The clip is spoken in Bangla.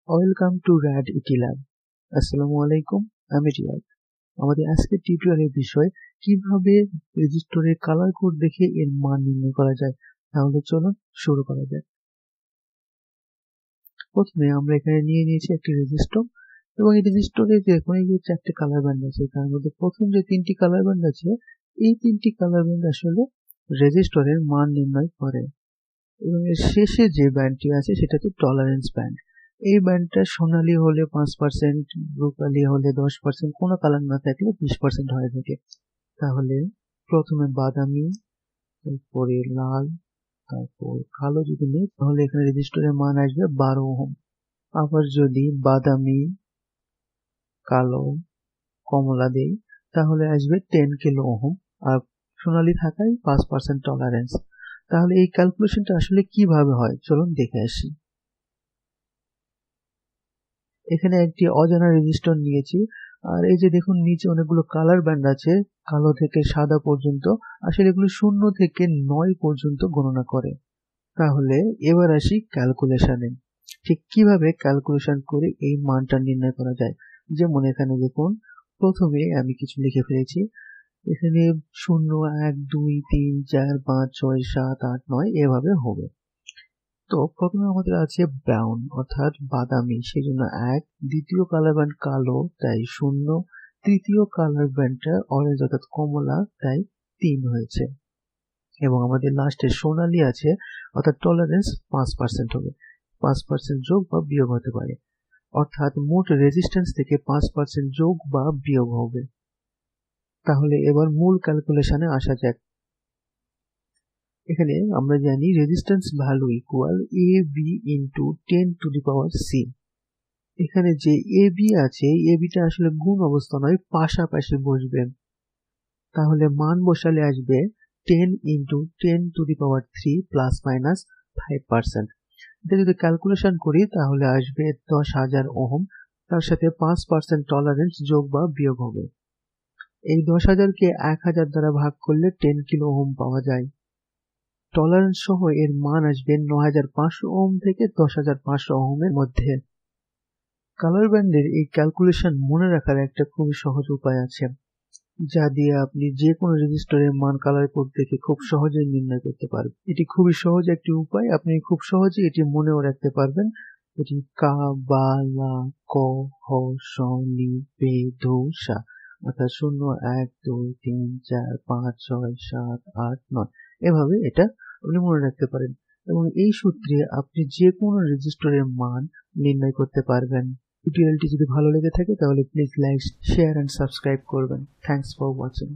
Welcome to Rad ET lab. আসসালামু আলাইকুম, আমি রিয়াদ। আমাদের আজকের টিউটোরিয়ালের বিষয় কিভাবে রেজিস্টরের কালার কোড দেখে এর মান নির্ণয় করা যায়। তাহলে চলুন শুরু করা যাক। প্রথমে আমরা এখানে নিয়ে নিয়েছি একটি রেজিস্টর এবং এই রেজিস্টরে দেখুন এই যে চারটি কালার ব্যান্ড আছে। তার মধ্যে প্রথম যে তিনটি কালার ব্যান্ড আছে, এই তিনটি কালার ব্যান্ড আসলে রেজিস্টরের মান নির্ণয় করে এবং এর শেষে যে ব্যান্ডটি আছে সেটা হচ্ছে টলারেন্স ব্যান্ড। এই ব্যান্ডটা সোনালী হলে 5%, রূপালী হলে 10%, কোনো কালার না থাকলে 20% হয়ে থাকে। তাহলে প্রথমে বাদামি, তারপরে লাল, তারপর কালো যদি নেই তাহলে এখানে রেজিস্টরের মান আসবে 12 ওহম। আবার যদি বাদামি, কালো, কমলা দেই তাহলে আসবে 10 কিলো ওহম। আর সোনালী থাকায় 5% টলারেন্স। তাহলে এই ক্যালকুলেশনটা আসলে কিভাবে হয় চলুন দেখে আসি। এখানে একটি অজানা রেজিস্টর নিয়েছি, আর এই যে দেখুন নিচে অনেকগুলো কালার ব্যান্ড আছে, কালো থেকে সাদা পর্যন্ত। আসলে এগুলো 0 থেকে 9 পর্যন্ত গণনা করে। তাহলে এবার আসি ক্যালকুলেশনে। ঠিক কিভাবে ক্যালকুলেশন করে এই মানটা নির্ণয় করা যায়। যেমন এখানে দেখুন প্রথমে আমি কিছু লিখে ফেলেছি। এখানে 0, 1, 2, 3, 4, 5, 6, 7, 8, 9 এভাবে হবে। তো প্রথমে আমাদের আছে ব্রাউন অর্থাৎ বাদামি, সেই জন্য 1, দ্বিতীয় কালার ব্যান্ড কালো তাই 0, তৃতীয় কালার ব্যান্ডটা অরেঞ্জ অর্থাৎ কমলা তাই 3 হয়েছে। এবং আমাদের লাস্টে সোনালী আছে অর্থাৎ টলারেন্স 5% হবে। 5% যোগ বা বিয়োগ হতে পারে, অর্থাৎ মোট রেজিস্ট্যান্স থেকে 5% যোগ বা বিয়োগ হবে। তাহলে এবার মূল ক্যালকুলেশনে আসা যাক। এখানে আমরা জানি resistance value equal AB into 10 to the power C। এখানে যে AB আছে, ABটা আসলে গুণ অবস্থা নয়, পাশাপাশি বসবে। তাহলে মান বসালে আসবে 10 into 10 to the power 3 plus minus 5%। এটা যদি ক্যালকুলেশন করি তাহলে আসবে 10,000 ওহম। তার সাথে 5% টলারেন্স যোগ বা বিয়োগ হবে। এই 10,000কে 1000 দ্বারা ভাগ করলে 10 কিলো ওহম পাওয়া যায়। টলারেন্স সহ এর মান আসবে 9500 ওহম থেকে 10,500 ওহমের মধ্যে। কালার ব্যান্ডের এই ক্যালকুলেশন মনে রাখার একটা খুবই সহজ উপায় আছে, যা দিয়ে আপনি যে কোনো রেজিস্টরের মান কালার কোড দেখে খুব সহজেই নির্ণয় করতে পারবেন। এটি খুবই সহজ একটি উপায়, আপনি খুব সহজেই এটি মনেও রাখতে পারবেন। এটি কা, বা, লা, ক, হ, স, নি, পে, ধু, সা, অর্থাৎ 0, 1, 2, 3, 4, 5, 6, 7, 8, 9 এভাবে এটা আপনি মনে রাখতে পারেন এবং এই সূত্রে আপনি যে কোনো রেজিস্টরের মান নির্ণয় করতে পারবেন। টিউটোরিয়ালটি যদি ভালো লেগে থাকে তাহলে please like, share and subscribe করবেন। Thanks for watching.